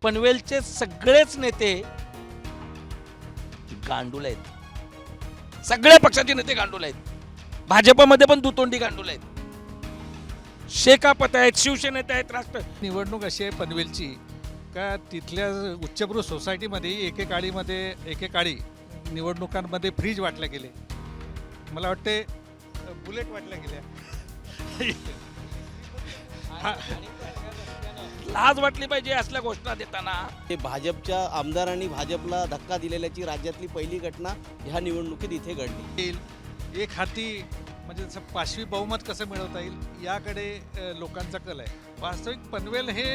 पनवेलचे सगळेच नेते गांडूल आहेत, सगळ्या पक्षाचे नेते गांडूल आहेत, भाजपमध्ये पण दुतोंडी गांडूल आहेत, शेकापत आहेत, शिवसेनेत आहेत, राष्ट्र. निवडणूक अशी आहे पनवेलची का तिथल्या उच्चभ्रू सोसायटीमध्ये एकेकाळी निवडणुकांमध्ये फ्रीज वाटले गेले, मला वाटते बुलेट वाटल्या गेल्या. लाज वाटली पाहिजे असल्या घोषणा देताना. हे भाजपच्या आमदारांनी भाजपला धक्का दिलेल्याची राज्यातली पहिली घटना ह्या निवडणुकीत इथे घडली. एक हाती म्हणजे जसं पाशवी बहुमत कसं मिळवता येईल याकडे लोकांचा कल आहे. वास्तविक पनवेल हे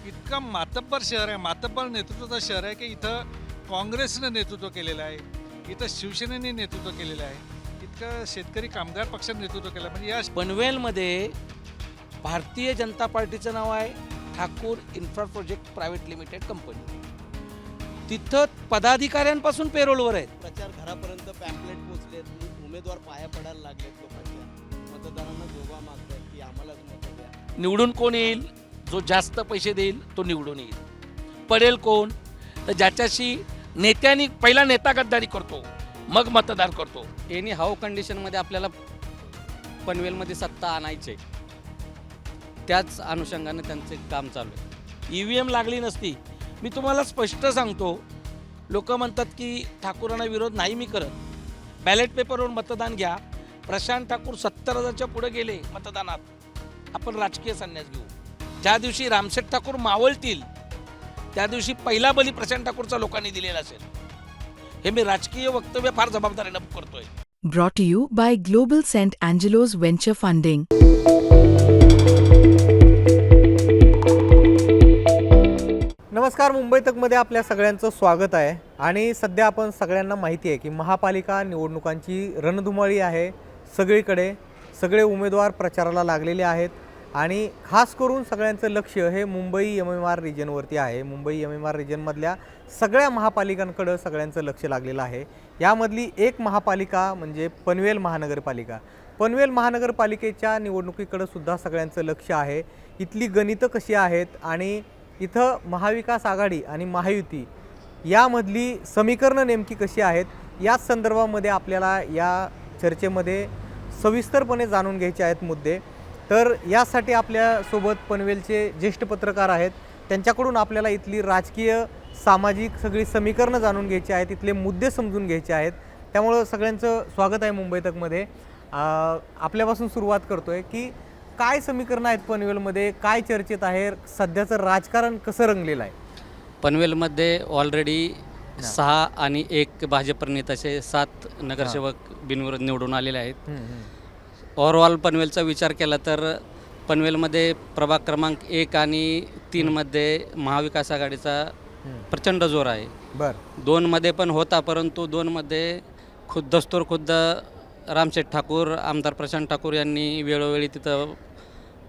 इतकं मातब्बर शहर आहे, मातब्बर नेतृत्वाचं शहर आहे की इथं काँग्रेसनं नेतृत्व केलेलं आहे, इथं शिवसेनेने नेतृत्व केलेलं आहे, इतकं शेतकरी कामगार पक्षाने नेतृत्व केलं. म्हणजे या पनवेलमध्ये भारतीय जनता पार्टीचं नाव आहे Thakur infra project private limited company. तिथं पदाधिकाऱ्यांपासून पेरोलवर आहेत. प्रचार घरापर्यंत पॅम्पलेट पोचलेत, उमेदवार पाया पडायला लागलेत, लोकांच्या मतदारांना जोबा मागतात की आम्हालाच मत द्या. निवडून कोण येईल? जो जास्त पैसे देईल तो निवडून येईल. पडेल कोण? तर ज्याच्याशी नेत्यांनी पहिला नेता गद्दारी करतो, मग मतदार करतो. एनी हाऊ कंडिशनमध्ये आपल्याला पनवेलमध्ये सत्ता आणायची, त्याच अनुषंगाने त्यांचे काम चालू आहे. EVM लागली नसती. मी तुम्हाला स्पष्ट सांगतो, लोक म्हणतात की ठाकूरांना विरोध नाही मी करत. बॅलेट पेपरवर मतदान घ्या. प्रशांत ठाकूर 70,000च्या पुढे गेले मतदानात. आपण राजकीय संन्यास घेऊ. ज्या दिवशी रामशेठ ठाकूर मावळतील त्या दिवशी पहिला बली प्रशांत ठाकूरचा लोकांनी दिलेला असेल. हे मी राजकीय वक्तव्य फार जबाबदारीनं करतोय. Brought to you by Global St. Angelo's Venture Funding. नमस्कार, मुंबई तकमध्ये आपल्या सगळ्यांचं स्वागत आहे. आणि सध्या आपण सगळ्यांना माहिती आहे की महापालिका निवडणुकांची रणधुमाळी आहे. सगळीकडे सगळे उमेदवार प्रचाराला लागलेले आहेत आणि खास करून सगळ्यांचं लक्ष हे मुंबई MMR रिजनवरती आहे. मुंबई MMR रिजनमधल्या सगळ्या महापालिकांकडं सगळ्यांचं लक्ष लागलेलं आहे. यामधली एक महापालिका म्हणजे पनवेल महानगरपालिका. पनवेल महानगरपालिकेच्या निवडणुकीकडं सुद्धा सगळ्यांचं लक्ष आहे. इथली गणितं कशी आहेत आणि इथं महाविकास आघाडी आणि महायुती यामधली समीकरणं नेमकी कशी आहेत, याच संदर्भामध्ये आपल्याला या चर्चेमध्ये सविस्तरपणे जाणून घ्यायचे आहेत मुद्दे. तर यासाठी आपल्यासोबत पनवेलचे ज्येष्ठ पत्रकार आहेत. त्यांच्याकडून आपल्याला इथली राजकीय सामाजिक सगळी समीकरणं जाणून घ्यायची आहेत, इथले मुद्दे समजून घ्यायचे आहेत. त्यामुळं सगळ्यांचं स्वागत आहे मुंबई तकमध्ये. आपल्यापासून सुरुवात करतो आहे की काय समीकरण आहेत पनवेलमध्ये, काय चर्चेत आहे, सध्याचं राजकारण कसं रंगलेलं आहे? पनवेलमध्ये ऑलरेडी 6 आणि 1 भाजप प्रणित असे 7 नगरसेवक बिनविरोध निवडून आलेले आहेत. ओव्हरऑल पनवेलचा विचार केला तर पनवेलमध्ये प्रभाग क्रमांक 1 आणि 3मध्ये महाविकास आघाडीचा प्रचंड जोर आहे. बरं, 2मध्ये पण होता, परंतु 2मध्ये खुद्द रामशेठ ठाकूर, आमदार प्रशांत ठाकूर यांनी वेळोवेळी तिथं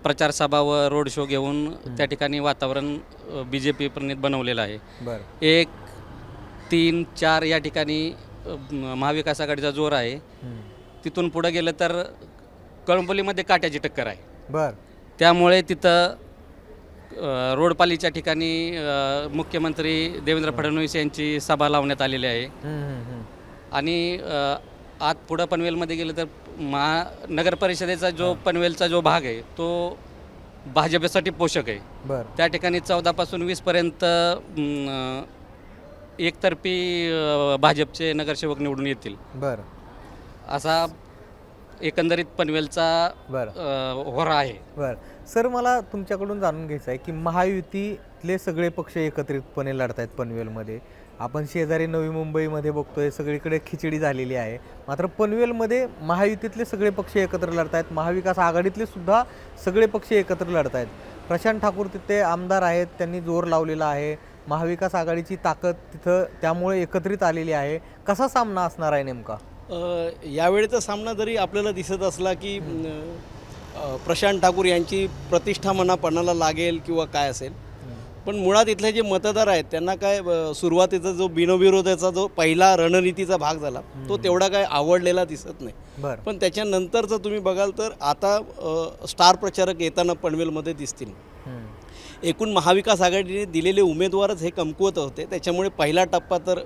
प्रचार सभा व रोड शो घेऊन त्या ठिकाणी वातावरण BJP प्रणित बनवलेलं आहे. बरं, 1, 3, 4 या ठिकाणी महाविकास आघाडीचा जोर आहे. तिथून पुढं गेलं तर कळंबोलीमध्ये काट्याची टक्कर आहे. बरं, त्यामुळे तिथं रोडपालीच्या ठिकाणी मुख्यमंत्री देवेंद्र फडणवीस यांची सभा लावण्यात आलेली आहे. आणि आत पुढं पनवेलमध्ये गेलं तर नगर परिषदेचा जो पनवेलचा जो भाग आहे तो भाजपसाठी पोषक आहे. बरं, त्या ठिकाणी 14 पासून 20 पर्यंत एकतर्फी भाजपचे नगरसेवक निवडून येतील. बरं, असा एकंदरीत पनवेलचा होरा आहे. बरं. सर, मला तुमच्याकडून जाणून घ्यायचं आहे की महायुतीतले सगळे पक्ष एकत्रितपणे लढत आहेत पनवेलमध्ये. आपण शेजारी नवी मुंबईमध्ये बघतोय सगळीकडे खिचडी झालेली आहे. मात्र पनवेलमध्ये महायुतीतले सगळे पक्ष एकत्र लढत आहेत. महाविकास आघाडीतले सुद्धा सगळे पक्ष एकत्र लढत आहेत. प्रशांत ठाकूर तिथे आमदार आहेत, त्यांनी जोर लावलेला आहे. महाविकास आघाडीची ताकद तिथं त्यामुळे एकत्रित आलेली आहे. कसा सामना असणार आहे नेमका? यावेळेचा सामना जरी आपल्याला दिसत असला की प्रशांत ठाकूर यांची प्रतिष्ठा पणाला लागेल किंवा काय असेल, पण मुळात इथले जे मतदार आहेत त्यांना काय सुरुवातीचा जो बिनविरोधाचा जो पहिला रणनीतीचा भाग झाला तो तेवढा काय आवडलेला दिसत नाही. बरं. पण त्याच्यानंतरचं तुम्ही बघाल तर आता स्टार प्रचारक येताना पनवेलमध्ये दिसतील. एकूण महाविकास आघाडीने दिलेले उमेदवारच हे कमकुवत होते. त्याच्यामुळे पहिला टप्पा तर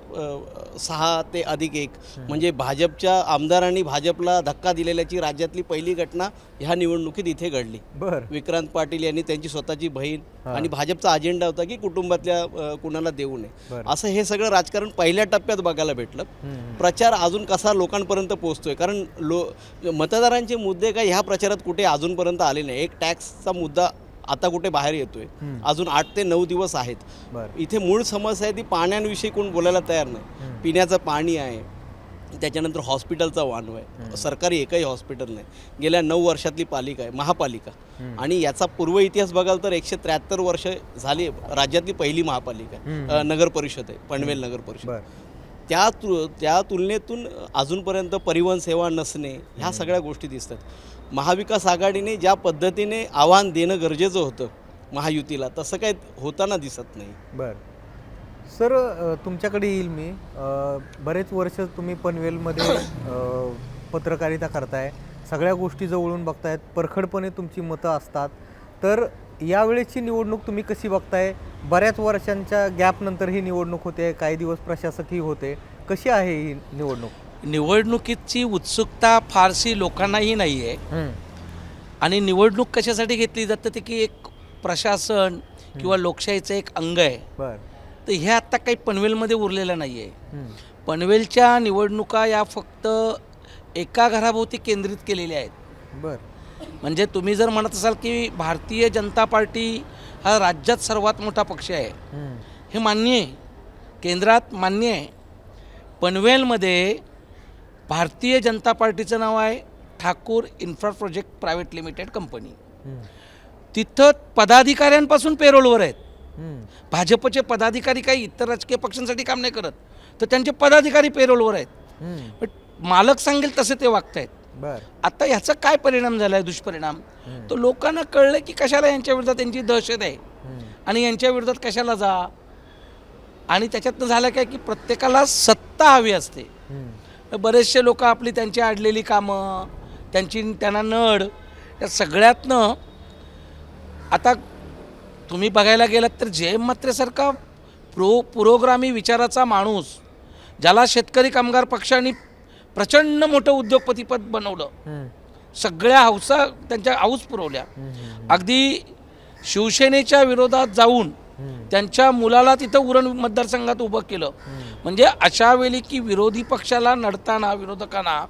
6 ते अधिक 1 म्हणजे भाजपच्या आमदारांनी भाजपला धक्का दिलेल्याची राज्यातली पहिली घटना ह्या निवडणुकीत इथे घडली. बरं. विक्रांत पाटील यांनी त्यांची स्वतःची बहीण आणि भाजपचा अजेंडा होता की कुटुंबातल्या कुणाला देऊ नये, बरं. असं हे सगळं राजकारण पहिल्या टप्प्यात बघायला भेटलं. प्रचार अजून कसा लोकांपर्यंत पोहोचतोय, कारण मतदारांचे मुद्दे काय ह्या प्रचारात कुठे अजूनपर्यंत आले नाही. एक टॅक्सचा मुद्दा आता कुठे बाहेर येतोय, अजून 8 ते 9 दिवस आहेत. बरं. इथे मूळ समस्या आहे ती पाण्याविषयी कोण बोलायला तयार नाही. पिण्याचं पाणी आहे, त्याच्यानंतर हॉस्पिटलचा वानवा आहे. सरकारी एकही हॉस्पिटल नाही. गेल्या 9 वर्षातली पालिका आहे महापालिका, आणि याचा पूर्व इतिहास बघाल तर 173 वर्ष झाली राज्यातली पहिली महापालिका नगर परिषद आहे पनवेल नगर परिषद. बरं. त्या तुलनेतून अजूनपर्यंत परिवहन सेवा नसणे ह्या सगळ्या गोष्टी दिसतात. महाविकास आघाडीने ज्या पद्धतीने आव्हान देणं गरजेचं होतं महायुतीला, तसं काही होताना दिसत नाही. बरं. सर, तुमच्याकडे येईल मी. बरेच वर्ष तुम्ही पनवेलमध्ये पत्रकारिता करताय, सगळ्या गोष्टी जवळून बघतायत, परखडपणे तुमची मतं असतात. तर यावेळेची निवडणूक तुम्ही कशी बघताय? बऱ्याच वर्षांच्या गॅपनंतर ही निवडणूक होते, काही दिवस प्रशासकही होते. कशी आहे ही निवडणूक? निवडणुकीची उत्सुकता फारशी लोकांनाही नाही आहे. आणि निवडणूक कशासाठी घेतली जाते ते की एक प्रशासन किंवा लोकशाहीचं एक अंग आहे. बरं. तर हे आत्ता काही पनवेलमध्ये उरलेलं नाही आहे. पनवेलच्या निवडणुका या फक्त एका घराभोवती केंद्रित केलेल्या आहेत. बरं. म्हणजे तुम्ही जर म्हणत असाल की भारतीय जनता पार्टी हा राज्यात सर्वात मोठा पक्ष आहे, हे मान्य आहे, केंद्रात मान्य आहे. पनवेलमध्ये भारतीय जनता पार्टीचं नाव आहे Thakur infra project private limited company. तिथं पदाधिकाऱ्यांपासून पेरोलवर आहेत. भाजपचे पदाधिकारी काही इतर राजकीय पक्षांसाठी काम नाही करत, तर त्यांचे पदाधिकारी पेरोलवर आहेत. पण मालक सांगेल तसे ते वागत आहेत. बरं. आता ह्याचा काय परिणाम झाला आहे, दुष्परिणाम? तर लोकांना कळलं की कशाला यांच्या विरोधात त्यांची दहशत आहे आणि यांच्या विरोधात कशाला जा. आणि त्याच्यातनं झालं काय की प्रत्येकाला सत्ता हवी असते. बरेचसे लोक आपली त्यांची अडलेली कामं, त्यांना नड, या सगळ्यातनं आता तुम्ही बघायला गेलात तर जयंत म्हात्रेसारखा पुरोगामी विचाराचा माणूस, ज्याला शेतकरी कामगार पक्षाने प्रचंड मोठं उद्योगपतीपद बनवलं, सगळ्या हौसा त्यांच्या हाऊस पुरवल्या, अगदी शिवसेनेच्या विरोधात जाऊन त्यांच्या मुलाला तिथं उरण मतदारसंघात उभं केलं. म्हणजे अशा वेळी की विरोधी पक्षाला नडताना विरोधकांना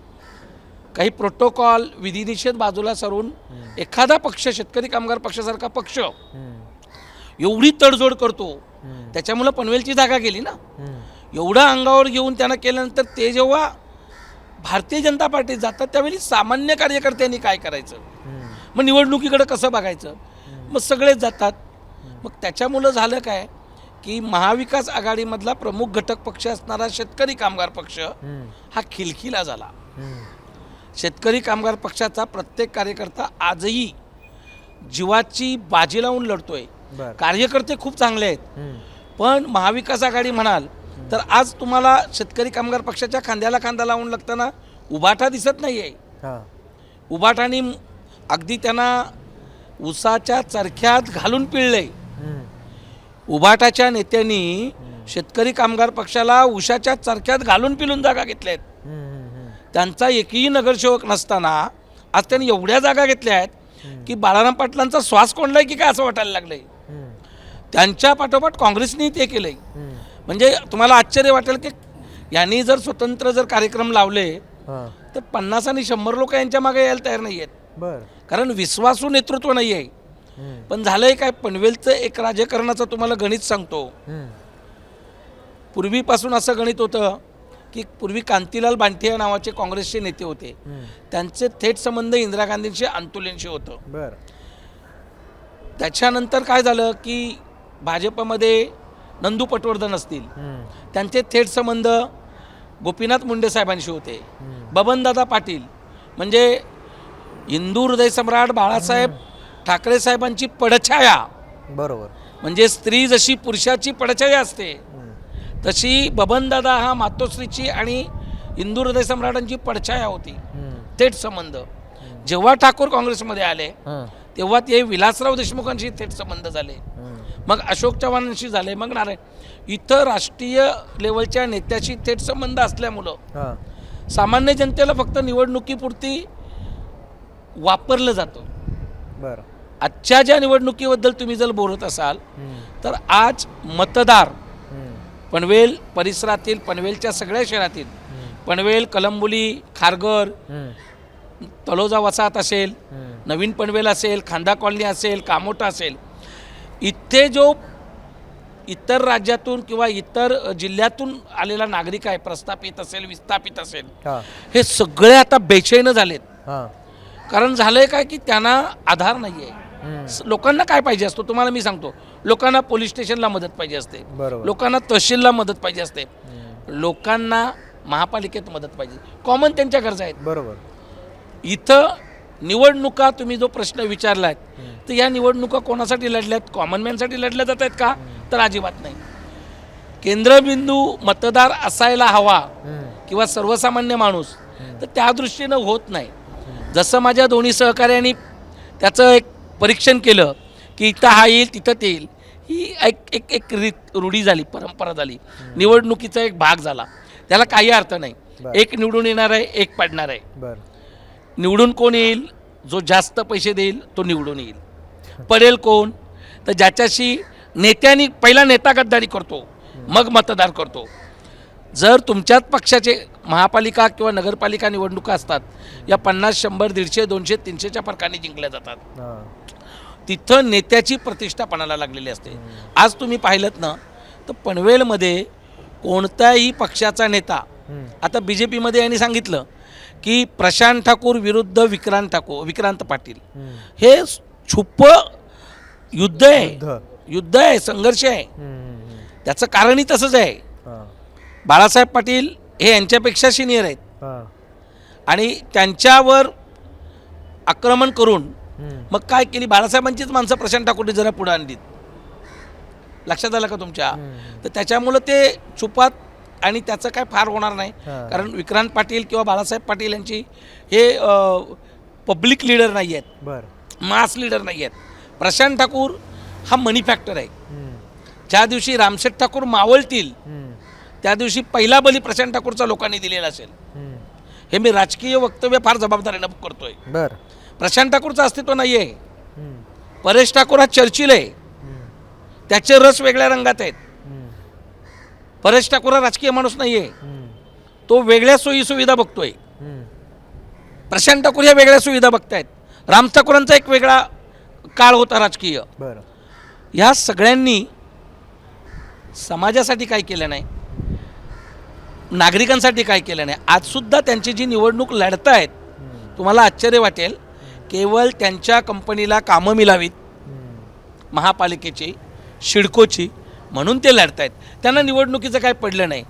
काही प्रोटोकॉल विधिनिषेध बाजूला सरून एखादा पक्ष, शेतकरी कामगार पक्षासारखा पक्ष एवढी तडजोड करतो, त्याच्यामुळं पनवेलची जागा गेली ना. एवढं अंगावर घेऊन त्यांना केल्यानंतर ते जेव्हा भारतीय जनता पार्टीत जातात त्यावेळी सामान्य कार्यकर्त्यांनी काय करायचं, मग निवडणुकीकडे कसं बघायचं, मग सगळेच जातात. मग त्याच्यामुळं झालं काय की महाविकास आघाडीमधला प्रमुख घटक पक्ष असणारा शेतकरी कामगार पक्ष हा खिलखिला झाला. शेतकरी कामगार पक्षाचा प्रत्येक कार्यकर्ता आजही जीवाची बाजी लावून लढतोय. कार्यकर्ते खूप चांगले आहेत, पण महाविकास आघाडी म्हणाल तर आज तुम्हाला शेतकरी कामगार पक्षाच्या खांद्याला खांदा लावून लागताना उभाटा दिसत नाही आहे. उभाटाने अगदी त्यांना उसाच्या चरख्यात घालून पिळले. उभाटाच्या नेत्यांनी शेतकरी कामगार पक्षाला उसाच्या चरख्यात घालून पिळून जागा घेतल्या आहेत. त्यांचा एकही नगरसेवक नसताना आज त्यांनी एवढ्या जागा घेतल्या आहेत की बाळाराम पाटलांचा श्वास कोंडलाय की काय असं वाटायला लागलंय. त्यांच्या पाठोपाठ काँग्रेसने ते केलंय. म्हणजे तुम्हाला आश्चर्य वाटेल की यांनी जर स्वतंत्र जर कार्यक्रम लावले तर 50 आणि 100 लोक यांच्या मागे यायला तयार नाही आहेत, कारण विश्वासू नेतृत्व नाही आहे. पण झालंय काय, पनवेलचं एक राजकारणाचं तुम्हाला गणित सांगतो. पूर्वीपासून असं गणित होतं की पूर्वी कांतीलाल बांठिया नावाचे काँग्रेसचे नेते होते, त्यांचे थेट संबंध इंदिरा गांधींशी आंदोलनशी होतं. त्याच्यानंतर काय झालं की भाजपमध्ये नंदू पटवर्धन असतील, त्यांचे थेट संबंध गोपीनाथ मुंडे साहेबांशी होते. बबनदादा पाटील म्हणजे हिंदू हृदय सम्राट बाळासाहेब ठाकरे साहेबांची पडछाया, बरोबर, म्हणजे स्त्री जशी पुरुषाची पडछाया असते तशी बबनदादा हा मातोश्रीची आणि हिंदू हृदय सम्राटांची पडछाया होती. थेट संबंध. जेव्हा ठाकूर काँग्रेसमध्ये आले हां. तेव्हा ते विलासराव देशमुखांशी थेट संबंध झाले, मग अशोक चव्हाणांशी झाले, मग नारायण. इथं राष्ट्रीय लेवलच्या नेत्याशी थेट संबंध असल्यामुळं हां. सामान्य जनतेला फक्त निवडणुकीपुरती वापरलं जातं. बरं. आजच्या ज्या निवडणुकीबद्दल तुम्ही जर बोलत असाल तर आज मतदार पनवेल परिसरातील, पनवेलच्या सगळ्या शहरातील, पनवेल, कलंबोली, खारघर, तलोजा वसाहत असेल, नवीन पनवेल असेल, खांदा कॉलनी असेल, कामोठा असेल, इथे जो इतर राज्यातून किंवा इतर जिल्ह्यातून आलेला नागरिक आहे, प्रस्थापित असेल, विस्थापित असेल, हां. हे सगळे आता बेचैन झालेत. हां. कारण झालंय काय की त्यांना आधार नाही आहे. लोकांना काय पाहिजे असतो तुम्हाला मी सांगतो. लोकांना पोलीस स्टेशनला मदत पाहिजे असते, बरोबर. लोकांना तहसीलला मदत पाहिजे असते, लोकांना महापालिकेत मदत पाहिजे. कॉमन त्यांच्या गरजा आहेत. बरोबर. इथं निवडणुका तुम्ही जो प्रश्न विचारलाय तर या निवडणुका कोणासाठी लढल्यात? कॉमन मॅनसाठी लढल्या जात आहेत का? तर अजिबात नाही. केंद्रबिंदू मतदार असायला हवा किंवा सर्वसामान्य माणूस, तर त्या दृष्टीनं होत नाही. जसं माझ्या दोन्ही सहकार्यांनी त्याचं एक परीक्षण केलं की इथं हा येईल तिथं ते येईल, ही एक एक रूढी झाली, परंपरा झाली, निवडणुकीचा एक भाग झाला. त्याला काही अर्थ नाही. एक निवडून येणार आहे, एक पडणार आहे. बरं. निवडून कोण येईल? जो जास्त पैसे देईल तो निवडून येईल. पडेल कोण? तर ज्याच्याशी नेत्यांनी पहिला नेता गद्दारी करतो, मग मतदार करतो. जर तुमच्याच पक्षाचे महापालिका किंवा नगरपालिका निवडणुका असतात, या 50, 100, 150, 200, 300च्या फरकाने जिंकल्या जातात. तिथं नेत्याची प्रतिष्ठा पणाला लागलेली असते. आज तुम्ही पाहिलं ना तर पनवेलमध्ये कोणत्याही पक्षाचा नेता, आता BJPमध्ये यांनी सांगितलं की प्रशांत ठाकूर विरुद्ध विक्रांत पाटील, हे छुप युद्ध आहे, संघर्ष आहे. त्याचं कारणही तसंच आहे. बाळासाहेब पाटील हे यांच्यापेक्षा सिनियर आहेत आणि त्यांच्यावर आक्रमण करून मग काय केली? बाळासाहेबांचीच माणसं प्रशांत ठाकूरने जरा पुढे आणलीत. लक्षात आलं का तुमच्या? तर त्याच्यामुळं ते छुपात, आणि त्याचं काय फार होणार नाही. कारण विक्रांत पाटील किंवा बाळासाहेब पाटील यांची हे पब्लिक लीडर नाही आहेत, मास लीडर नाही आहेत. प्रशांत ठाकूर हा मनी फॅक्टर आहे. ज्या दिवशी रामशेठ ठाकूर मावळतील त्या दिवशी पहिला बली प्रशांत ठाकूरचा लोकांनी दिलेला असेल. हे मी राजकीय वक्तव्य फार जबाबदारीनं करतोय. प्रशांत ठाकूरचं अस्तित्व नाही आहे. परेश ठाकूर हा चर्चिल आहे, त्याचे रस वेगळ्या रंगात आहेत. परेश ठाकूर हा राजकीय माणूस नाही आहे, तो वेगळ्या सोयी सुविधा बघतोय. प्रशांत ठाकूर ह्या वेगळ्या सुविधा बघतायत. राम ठाकूरांचा एक वेगळा काळ होता राजकीय. ह्या सगळ्यांनी समाजासाठी काय केलं नाही, नागरिकांसाठी काय केलं नाही. आजसुद्धा त्यांची जी निवडणूक लढतायत, तुम्हाला आश्चर्य वाटेल, केवळ त्यांच्या कंपनीला कामं मिळावीत महापालिकेची, शिडकोची, म्हणून ते लढतायत. त्यांना निवडणुकीचं काय पडलं नाही.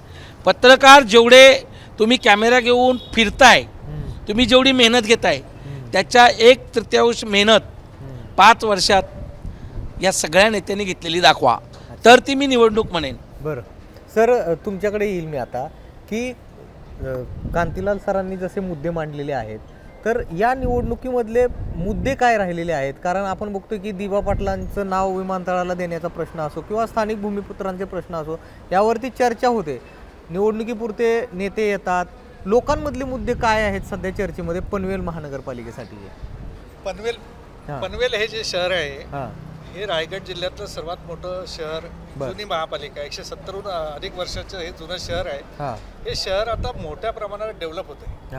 पत्रकार जेवढे तुम्ही कॅमेरा घेऊन फिरताय, तुम्ही जेवढी मेहनत घेताय, त्याच्या 1/3 मेहनत 5 वर्षात या सगळ्या नेत्यांनी घेतलेली दाखवा, तर ती मी निवडणूक म्हणेन. बरं सर, तुमच्याकडे येईल मी आता की कांतीलाल सरांनी जसे मुद्दे मांडलेले आहेत, तर या निवडणुकीमधले मुद्दे काय राहिलेले आहेत? कारण आपण बघतोय की दिबा पाटलांचं नाव विमानतळाला देण्याचा प्रश्न असो किंवा स्थानिक भूमिपुत्रांचे प्रश्न असो, यावरती चर्चा होते. निवडणुकीपुरते नेते येतात. लोकांमधले मुद्दे काय आहेत सध्या चर्चेमध्ये पनवेल महानगरपालिकेसाठी? पनवेल हे जे शहर आहे, हे रायगड जिल्ह्यातलं सर्वात मोठं शहर, जुनी महापालिका, 170हून अधिक वर्षाचं हे जुनं शहर आहे. हे शहर आता मोठ्या प्रमाणात डेव्हलप होते.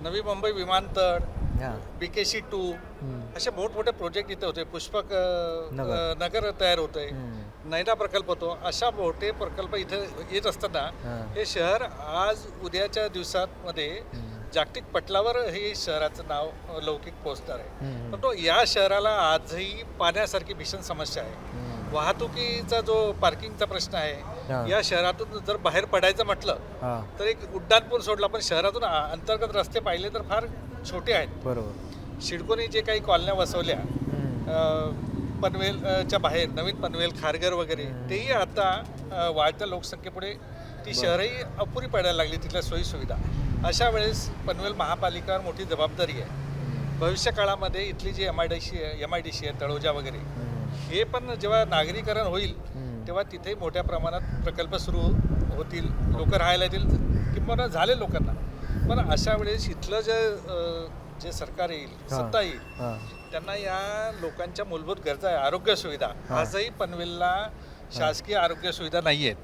नवी मुंबई विमानतळ, BKC 2 असे मोठमोठे प्रोजेक्ट इथे होते. पुष्पक नगर तयार होतंय, नैना प्रकल्प होतो. अशा मोठे प्रकल्प इथे येत असताना हे शहर आज उद्याच्या दिवसांमध्ये जागतिक पटलावर हे शहराचं नाव लौकिक पोहोचणार आहे. पण तो या शहराला आजही पाण्यासारखी भीषण समस्या आहे. वाहतुकीचा जो पार्किंगचा प्रश्न आहे, या शहरातून जर बाहेर पडायचं म्हटलं तर एक उड्डाणपूल सोडला, पण शहरातून अंतर्गत रस्ते पाहिले तर फार छोटे आहेत. बरोबर. शिडकोनी जे काही कॉलन्या वसवल्या पनवेलच्या बाहेर, नवीन पनवेल, खारघर वगैरे, तेही आता वाढत्या लोकसंख्येपुढे ती शहरही अपुरी पडायला लागली, तिथल्या सोयी सुविधा. अशा वेळेस पनवेल महापालिकेवर मोठी जबाबदारी आहे. भविष्य काळामध्ये इथली जी MIDC आहे तळोजा वगैरे, हे पण जेव्हा नागरीकरण होईल तेव्हा तिथे मोठ्या प्रमाणात प्रकल्प सुरू होतील, लोक राहायला येतील, किंवा झाले लोकांना. पण अशा वेळेस इथलं जे सरकार येईल, सत्ता येईल, त्यांना या लोकांच्या मूलभूत गरजा आहे, आरोग्य सुविधा. आजही पनवेलला शासकीय आरोग्य सुविधा नाही आहेत.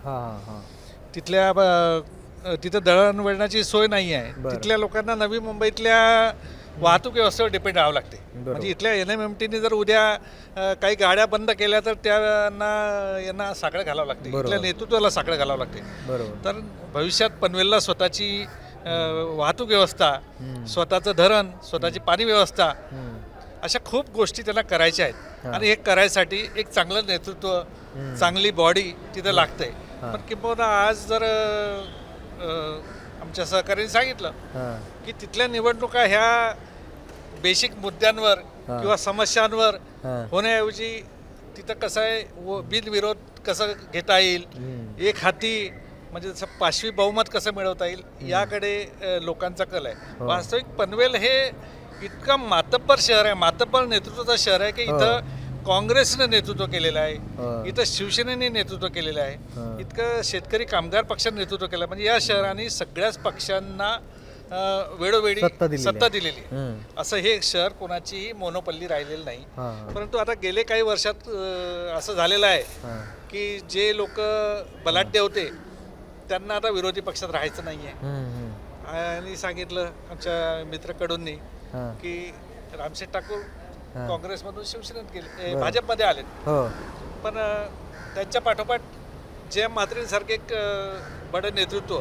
तिथं दळणवळणाची सोय नाही आहे. तिथल्या लोकांना नवी मुंबईतल्या वाहतूक व्यवस्थेवर डिपेंड राहावं लागते. म्हणजे इथल्या NMMTने जर उद्या काही गाड्या बंद केल्या तर यांना साखळं घालावं लागते, इथल्या नेतृत्वाला साखळं घालावं लागते. तर भविष्यात पनवेलला स्वतःची वाहतूक व्यवस्था, स्वतःचं धरण, स्वतःची पाणी व्यवस्था, अशा खूप गोष्टी त्यांना करायच्या आहेत. आणि हे करायसाठी एक चांगलं नेतृत्व, चांगली बॉडी तिथं लागते. पण किंबहुना आज जर आमच्या सहकार्याने सांगितलं की तिथल्या निवडणुका ह्या बेसिक मुद्द्यांवर किंवा समस्यांवर होण्याऐवजी तिथं कसं आहे बिनविरोध कसं घेता येईल, एक हाती म्हणजे जसं पाशवी बहुमत कसं मिळवता येईल, याकडे लोकांचा कल आहे. वास्तविक पनवेल हे इतकं मातब्बर शहर आहे, मातब्बर नेतृत्वाचं शहर आहे की इथं काँग्रेसनं नेतृत्व केलेलं आहे, इथं शिवसेनेने नेतृत्व केलेलं आहे, इतकं शेतकरी कामगार पक्षानं नेतृत्व केलं. म्हणजे या शहराने सगळ्याच पक्षांना वेळोवेळी सत्ता दिलेली आहे. असं हे शहर कोणाचीही मोनोपल्ली राहिलेलं नाही. परंतु आता गेले काही वर्षात असं झालेलं आहे की जे लोक बलाढ्य होते त्यांना आता विरोधी पक्षात राहायचं नाही आहे. आणि सांगितलं आमच्या मित्रकडूंनी की रामशेठ ठाकूर काँग्रेसमधून शिवसेनेत गेले, भाजपमध्ये आले. पण त्यांच्या पाठोपाठ जयंत म्हात्रेंसारखे एक बड नेतृत्व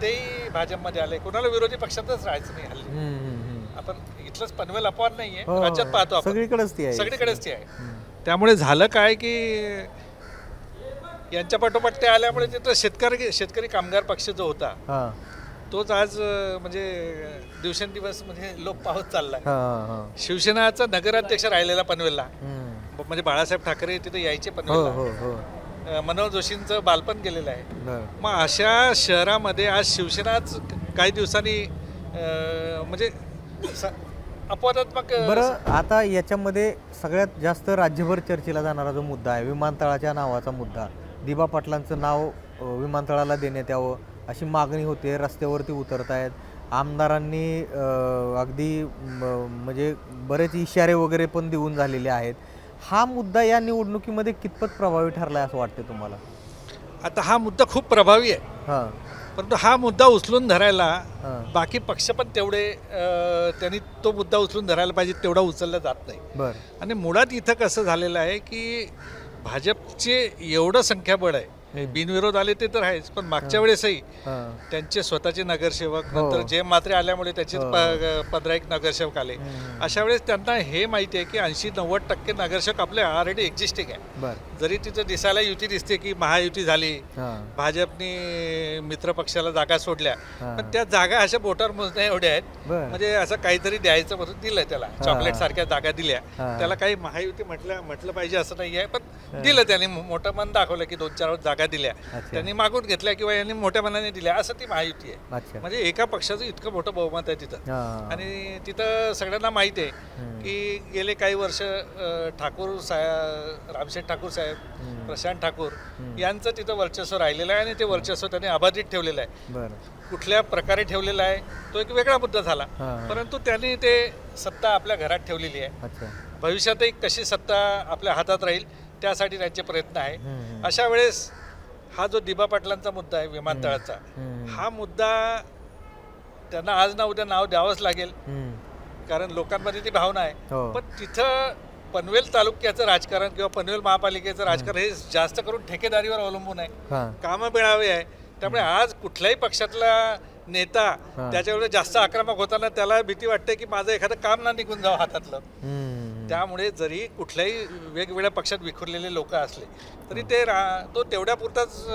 तेही भाजपमध्ये आले. कोणाला विरोधी पक्षातच राहायचं नाही हल्ली. आपण इथलंच पनवेल अपवाद नाहीये, राज्यात पाहतो आपण सगळीकडेच ती आहे. त्यामुळे झालं काय की यांच्या पाठोपाठ ते आल्यामुळे तिथं शेतकरी कामगार पक्ष जो होता तोच आज म्हणजे दिवसेंदिवस म्हणजे लोप पाहत चाललाय. शिवसेनाचा नगराध्यक्ष राहिलेला पनवेलला, म्हणजे बाळासाहेब ठाकरे तिथे यायचे पनवेलला. मनोहर जोशींचं बालपण गेलेलं आहे. मग अशा शहरामध्ये आज शिवसेनाच काही दिवसांनी म्हणजे अपवादात्मक. बरं, आता याच्यामध्ये सगळ्यात जास्त राज्यभर चर्चेला जाणारा जो मुद्दा आहे विमानतळाच्या नावाचा मुद्दा. दिबा पाटलांचं नाव विमानतळाला देण्यात यावं अशी मागणी होते, रस्त्यावरती उतरत आहेत. आमदारांनी अगदी म्हणजे बरेच इशारे वगैरे पण देऊन झालेले आहेत. हा मुद्दा या निवडणुकीमध्ये कितपत प्रभावी ठरलाय असं वाटतं तुम्हाला? आता हा मुद्दा खूप प्रभावी आहे, परंतु हा मुद्दा उचलून धरायला बाकी पक्ष पण तेवढे त्यांनी तो मुद्दा उचलून धरायला पाहिजे तेवढा उचलला जात नाही. आणि मुळात इथं कसं झालेलं आहे की भाजपचे एवढं संख्याबळ आहे, बिनविरोध आले ते तर आहेच, पण मागच्या वेळेसही त्यांचे स्वतःचे नगरसेवक, नंतर जयंत म्हात्रे आल्यामुळे त्याचे 15-1 नगरसेवक आले. अशा वेळेस त्यांना हे माहिती आहे की 80-90% नगरसेवक आपले ऑलरेडी एक्झिस्टिंग आहे. जरी तिथं दिसायला युती दिसते की महायुती झाली, भाजपने मित्र पक्षाला जागा सोडल्या, पण त्या जागा अशा बोटावर मोजण्या एवढ्या आहेत. म्हणजे असं काहीतरी द्यायचं म्हणून दिलंय त्याला, चॉकलेट सारख्या जागा दिल्या त्याला. काही महायुती म्हटलं पाहिजे असं नाही आहे, पण दिलं त्याने, मोठं मन दाखवलं की 2-4 जागा दिल्या, त्यांनी मागून घेतल्या किंवा यांनी मोठ्या मनाने दिल्या, असं ती महायुती आहे. म्हणजे एका पक्षाचं इतकं मोठं बहुमत आहे तिथं. आणि तिथं सगळ्यांना माहिती आहे की गेले काही वर्ष रामशेठ ठाकूर साहेब, प्रशांत ठाकूर यांचं तिथं वर्चस्व राहिलेलं आहे. आणि ते वर्चस्व त्यांनी अबाधित ठेवलेलं आहे. कुठल्या प्रकारे ठेवलेलं आहे तो एक वेगळा मुद्दा झाला, परंतु त्यांनी ते सत्ता आपल्या घरात ठेवलेली आहे. भविष्यातही कशी सत्ता आपल्या हातात राहील त्यासाठी त्यांचे प्रयत्न आहे. अशा वेळेस हा जो दिबा पाटलांचा मुद्दा आहे विमानतळाचा, हा मुद्दा त्यांना आज ना उद्या नाव द्यावंच लागेल, कारण लोकांमध्ये ती भावना आहे. पण तिथं पनवेल तालुक्याचं राजकारण किंवा पनवेल महापालिकेचं राजकारण हे जास्त करून ठेकेदारीवर अवलंबून आहे, कामं मिळावे आहे. त्यामुळे आज कुठल्याही पक्षातला नेता त्याच्यावर जास्त आक्रमक होताना त्याला भीती वाटते की माझं एखादं काम ना निघून जावं हातातलं. त्यामुळे जरी कुठल्याही वेगवेगळ्या पक्षात विखुरलेले लोक असले तरी तो तेवढ्या पुरताच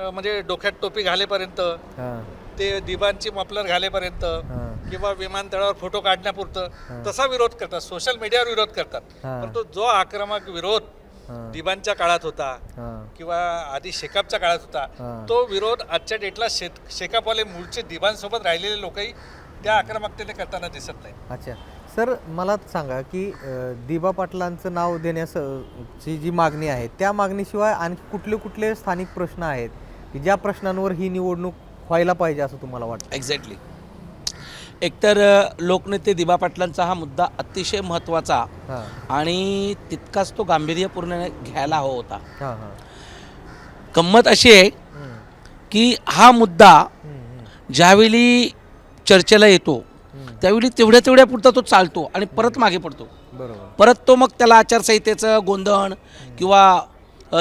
म्हणजे डोक्यात टोपी घालेपर्यंत, ते दिबांची मफलर घालेपर्यंत किंवा विमानतळावर फोटो काढण्यापुरतं तसा विरोध करतात, सोशल मीडियावर विरोध करतात. परंतु जो आक्रमक विरोध हां. दिबांच्या काळात होता हां. किंवा आधी शेकापच्या काळात होता, हां. तो विरोध आजच्या डेटला शेकापवाले मूळचे दिबांसोबत राहिलेले लोकही त्या आक्रमकतेने करताना दिसत नाही. अच्छा सर, मला सांगा की दिबा पाटलांचं नाव देण्याची जी मागणी आहे त्या मागणीशिवाय आणखी कुठले कुठले स्थानिक प्रश्न आहेत की ज्या प्रश्नांवर ही निवडणूक व्हायला पाहिजे असं तुम्हाला वाटतं? एक्झॅक्टली. एकतर लोकनेते दिबा पाटलांचा हा मुद्दा अतिशय महत्त्वाचा हां आणि तितकाच तो गांभीर्यपूर्ण घ्यायला हवा होता. हां हां. गंमत अशी आहे की हा मुद्दा ज्यावेळी चर्चेला येतो त्यावेळी तेवढ्या पुरता तो चालतो आणि परत मागे पडतो. बरोबर. परत तो मग त्याला आचारसंहितेचं गोंधळ किंवा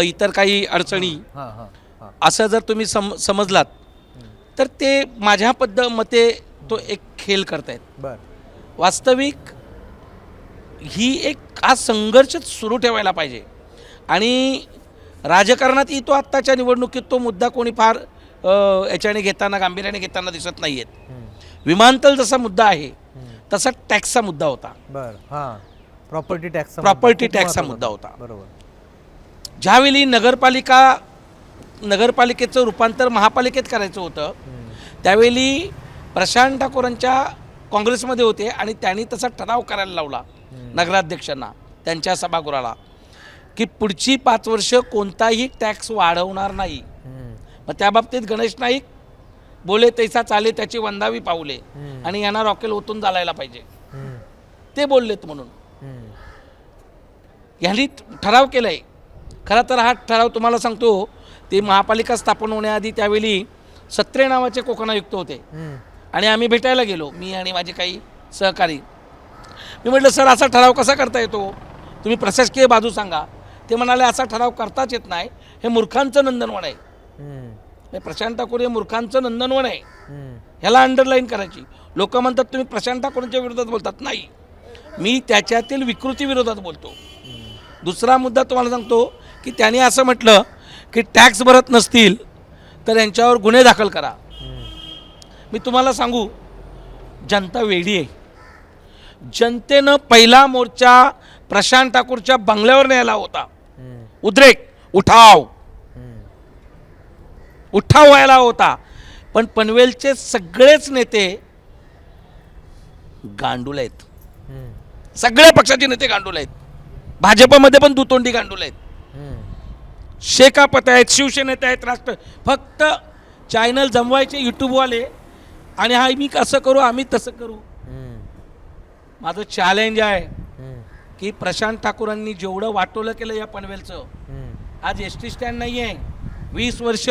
इतर काही अडचणी हां हां हां. असं जर तुम्ही समजलात तर ते माझ्या मते तो एक खेळ करतायत. बर. वास्तविक ही एक हा संघर्षच सुरू ठेवायला पाहिजे आणि राजकारणातही तो आत्ताच्या निवडणुकीत तो मुद्दा कोणी फार याच्याने घेताना गांभीर्याने घेताना दिसत नाही आहेत. विमानतळ जसा मुद्दा आहे तसा टॅक्सचा मुद्दा होता. बर. हां. Property tax. प्रॉपर्टी टॅक्सचा मुद्दा होता. बरोबर. ज्यावेळी नगरपालिकेचं रूपांतर महापालिकेत करायचं होतं त्यावेळी प्रशांत ठाकूरांच्या काँग्रेसमध्ये होते आणि त्यांनी तसा ठराव करायला लावला नगराध्यक्षांना त्यांच्या सभागृहाला की पुढची 5 वर्ष कोणताही टॅक्स वाढवणार नाही. मग त्या बाबतीत गणेश नाईक बोले तैसा चाले त्याची वंदावी पाऊले आणि यांना रॉकेल ओतून चालायला पाहिजे ते बोललेत म्हणून यांनी ठराव केलाय. खरं तर हा ठराव तुम्हाला सांगतो ते महापालिका स्थापन होण्याआधी त्यावेळी सत्रे नावाचे कोकणायुक्त होते आणि आम्ही भेटायला गेलो, मी आणि माझे काही सहकारी. मी म्हटलं सर असा ठराव कसा करता येतो, तुम्ही प्रशासकीय बाजू सांगा. ते म्हणाले असा ठराव करताच येत नाही, हे मूर्खांचं नंदनवन आहे. प्रशांत ठाकूर हे मूर्खांचं नंदनवन आहे, ह्याला अंडरलाईन करायची. लोक म्हणतात तुम्ही प्रशांत ठाकूरच्या विरोधात बोलतात. नाही, मी त्याच्यातील विकृती विरोधात बोलतो. दुसरा मुद्दा तुम्हाला सांगतो की त्यांनी असं म्हटलं की टॅक्स भरत नसतील तर यांच्यावर गुन्हे दाखल करा. मी तुम्हाला सांगू, जनता वेडी आहे. जनतेनं पहिला मोर्चा प्रशांत ठाकूरच्या बंगल्यावर न्यायला होता. उद्रेक, उठाव व्हायला होता. पण पनवेलचे सगळेच नेते गांडूल आहेत. सगळ्या पक्षाचे नेते गांडूल आहेत. भाजपमध्ये पण दुतोंडी गांडूल आहेत. शेकापत आहेत, शिवसेनेत आहेत, राष्ट्र फक्त चॅनल जमवायचे यूट्यूबवाले आणि हा मी कसं करू आम्ही तसं करू. माझं चॅलेंज आहे की प्रशांत ठाकूरांनी जेवढं वाटोलं केलं या पनवेलचं, आज एस टी स्टँड नाही आहे. 20 वर्ष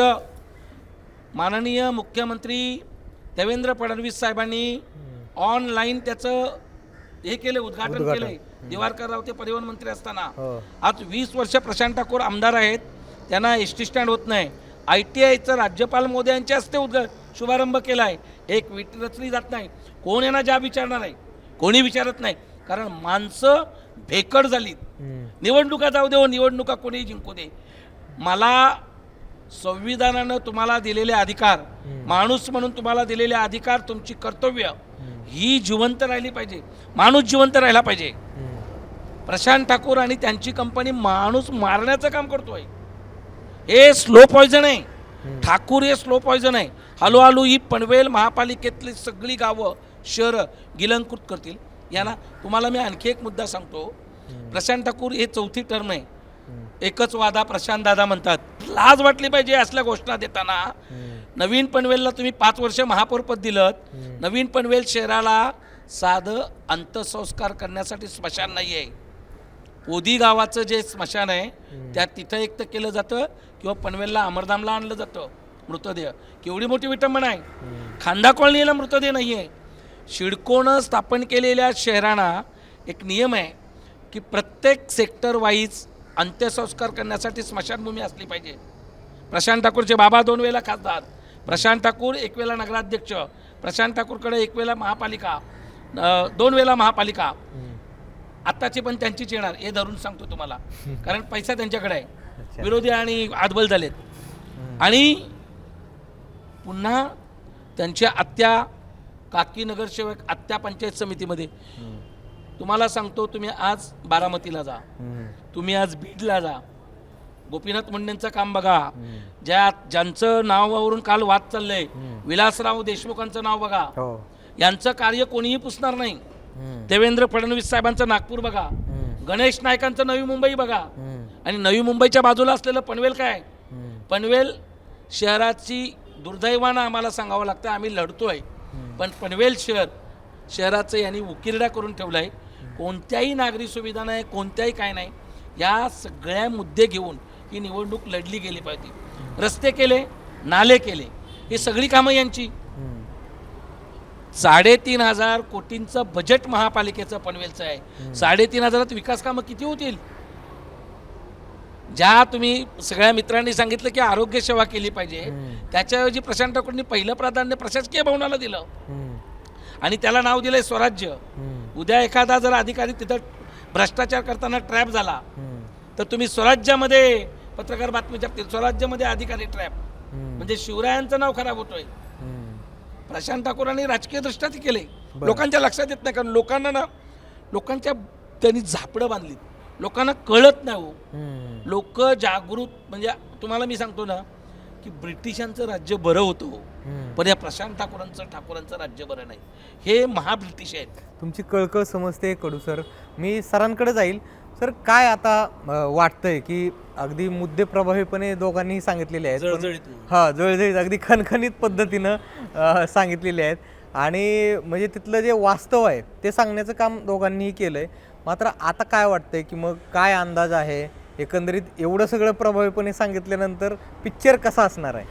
माननीय मुख्यमंत्री देवेंद्र फडणवीस साहेबांनी ऑनलाईन त्याचं हे केलं, उद्घाटन केलंय. दिवारकर राव ते परिवहन मंत्री असताना. आज 20 वर्ष प्रशांत ठाकूर आमदार आहेत, त्यांना एस टी स्टँड होत नाही. ITIचं राज्यपाल मोदयांच्या हस्ते शुभारंभ केला आहे. एक विट रचली जात नाही. कोण यांना जाब विचारणार आहे? कोणी विचारत नाही, कारण माणसं भेकड झालीत. निवडणुका जाऊ दे, निवडणुका कोणीही जिंकू दे. मला संविधानानं तुम्हाला दिलेले अधिकार, माणूस म्हणून तुम्हाला दिलेले अधिकार, तुमची कर्तव्य ही जिवंत राहिली पाहिजे. माणूस जिवंत राहिला पाहिजे. प्रशांत ठाकूर आणि त्यांची कंपनी माणूस मारण्याचं काम करतोय. हे स्लो पॉयझन आहे. ठाकूर हे स्लो पॉयझन आहे. हळूहळू ही पनवेल महापालिकेतली सगळी गावं शहरं गिलंकृत करतील. यांना तुम्हाला मी आणखी एक मुद्दा सांगतो. प्रशांत ठाकूर हे 4थी टर्म आहे. एकच वादा प्रशांत दादा म्हणतात. लाज वाटली पाहिजे असल्या घोषणा देताना. नवीन पनवेलला तुम्ही 5 वर्ष महापौरपद दिलं. नवीन पनवेल शहराला साधं अंत्यसंस्कार करण्यासाठी स्मशान नाही आहे. पोदी गावाचं जे स्मशान आहे त्यात तिथं एक तर केलं जातं किंवा पनवेलला अमरधामला आणलं जातं मृतदेह. केवढी मोठी विटंबना आहे. खांदा कॉलनीला मृतदेह नाही आहे. शिडकोनं स्थापन केलेल्या शहरांना एक नियम आहे की प्रत्येक सेक्टर वाईज अंत्यसंस्कार करण्यासाठी स्मशानभूमी असली पाहिजे. प्रशांत ठाकूरचे बाबा 2 वेळेला खासदार, प्रशांत ठाकूर 1 वेळेला नगराध्यक्ष, प्रशांत ठाकूरकडे 1 वेळेला महापालिका, 2 वेळेला महापालिका. आत्ताची पण त्यांचीच येणार हे धरून सांगतो तुम्हाला, कारण पैसा त्यांच्याकडे आहे. विरोधी आणि आदबल झालेत. आणि पुन्हा त्यांच्या आत्या काकी नगरसेवक, आत्या पंचायत समितीमध्ये तुम्हाला सांगतो, तुम्ही आज बारामतीला जा, तुम्ही आज बीडला जा, गोपीनाथ मुंडेंचं काम बघा, ज्यांचं नावावरून काल वाद चाललंय, विलासराव देशमुखांचं नाव बघा, यांचं कार्य कोणीही पुसणार नाही. देवेंद्र फडणवीस साहेबांचं नागपूर बघा, गणेश नायकांचं नवी मुंबई बघा, आणि नवी मुंबईच्या बाजूला असलेलं पनवेल काय, पनवेल शहराची दुर्दैवानं आम्हाला सांगावं लागतं, आम्ही लढतोय, पण पनवेल शहराचं यांनी उकिरडा करून ठेवलं आहे. कोणत्याही नागरी सुविधा नाही, कोणत्याही काय नाही. या सगळ्या मुद्दे घेऊन ही निवडणूक लढली गेली पाहिजे. रस्ते केले, नाले केले, ही सगळी कामं यांची. 3,500 कोटींचं बजेट महापालिकेचं पनवेलचं आहे. 3,500 विकास कामं किती होतील? ज्या तुम्ही सगळ्या मित्रांनी सांगितलं की आरोग्य सेवा केली पाहिजे, त्याच्याऐवजी प्रशांत ठाकूरनी पहिलं प्राधान्य प्रशासकीय भवनाला दिलं आणि त्याला नाव दिलंय स्वराज्य. उद्या एखादा जर अधिकारी तिथं भ्रष्टाचार करताना ट्रॅप झाला तर तुम्ही स्वराज्यामध्ये पत्रकार बातमी छापतील, स्वराज्यामध्ये अधिकारी ट्रॅप, म्हणजे शिवरायांचं नाव खराब होतोय. प्रशांत ठाकूरांनी राजकीय दृष्ट्या ते केले, लोकांच्या लक्षात येत नाही, कारण लोकांच्या त्यांनी झापडं बांधली, लोकांना कळत नाही हो. लोक जागृत, म्हणजे तुम्हाला मी सांगतो ना की ब्रिटिशांचं राज्य बरं होतं, पण या प्रशांत ठाकूरांचं राज्य बरं नाही. हे महाब्रिटिश आहेत. तुमची कळकळ समजते कडू सर. मी सरांकडे जाईल. सर, काय आता वाटतंय की अगदी मुद्दे प्रभावीपणे दोघांनी सांगितलेले आहेत, जळजळीत अगदी खणखणीत पद्धतीनं सांगितलेले आहेत, आणि म्हणजे तिथलं जे वास्तव आहे ते सांगण्याचं काम दोघांनीही केलंय. मात्र आता काय वाटतंय की मग काय अंदाज आहे एकंदरीत एवढं सगळं प्रभावीपणे सांगितल्यानंतर पिक्चर कसा असणार आहे?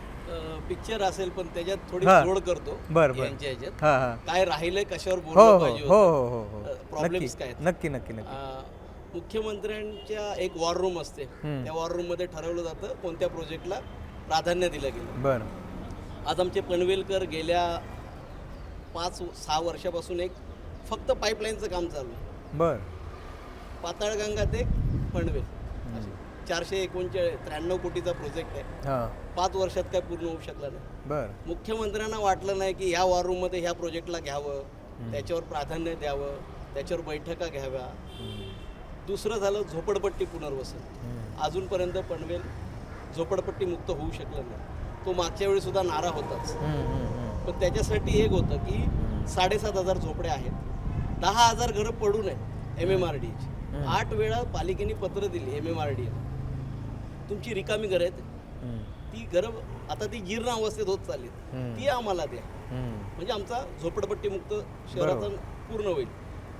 पिक्चर असेल, पण त्याच्यात थोडी जोड करतो. बरं यांच्या ह्याच्यात काय राहिलंय, कशावर हो बोललं हो पाहिजे, हो हो हो प्रॉब्लेम्स काय आहेत. नक्की. मुख्यमंत्र्यांच्या एक वॉर रूम असते, त्या वॉर रूम मध्ये ठरवलं जातं कोणत्या प्रोजेक्टला प्राधान्य दिलं गेलं. बरं. आज आमचे पनवेलकर गेल्या 5-6 वर्षापासून एक फक्त पाईपलाईनचं काम चालू आहे. बरं. पाताळगंगा ते पनवेल 493 कोटीचा प्रोजेक्ट आहे. 5 वर्षात काय पूर्ण होऊ शकला नाही. बरं. मुख्यमंत्र्यांना वाटलं नाही की ह्या वॉर रूममध्ये ह्या प्रोजेक्टला घ्यावं, त्याच्यावर प्राधान्य द्यावं, त्याच्यावर बैठका घ्याव्या. दुसरं झालं झोपडपट्टी पुनर्वसन. अजूनपर्यंत पनवेल झोपडपट्टी मुक्त होऊ शकलं नाही. तो मागच्या वेळी सुद्धा नारा होताच, पण त्याच्यासाठी एक होतं की 7,500 झोपड्या आहेत, 10,000 घरं पडू नये MMRDची. 8 वेळा पालिकेने पत्र दिली MMRD, तुमची रिकामी घरं आहेत, ती घरं आता ती जीर्ण अवस्थेत होत चालली, ती आम्हाला द्या, म्हणजे आमचा झोपडपट्टी मुक्त शहराचा पूर्ण होईल.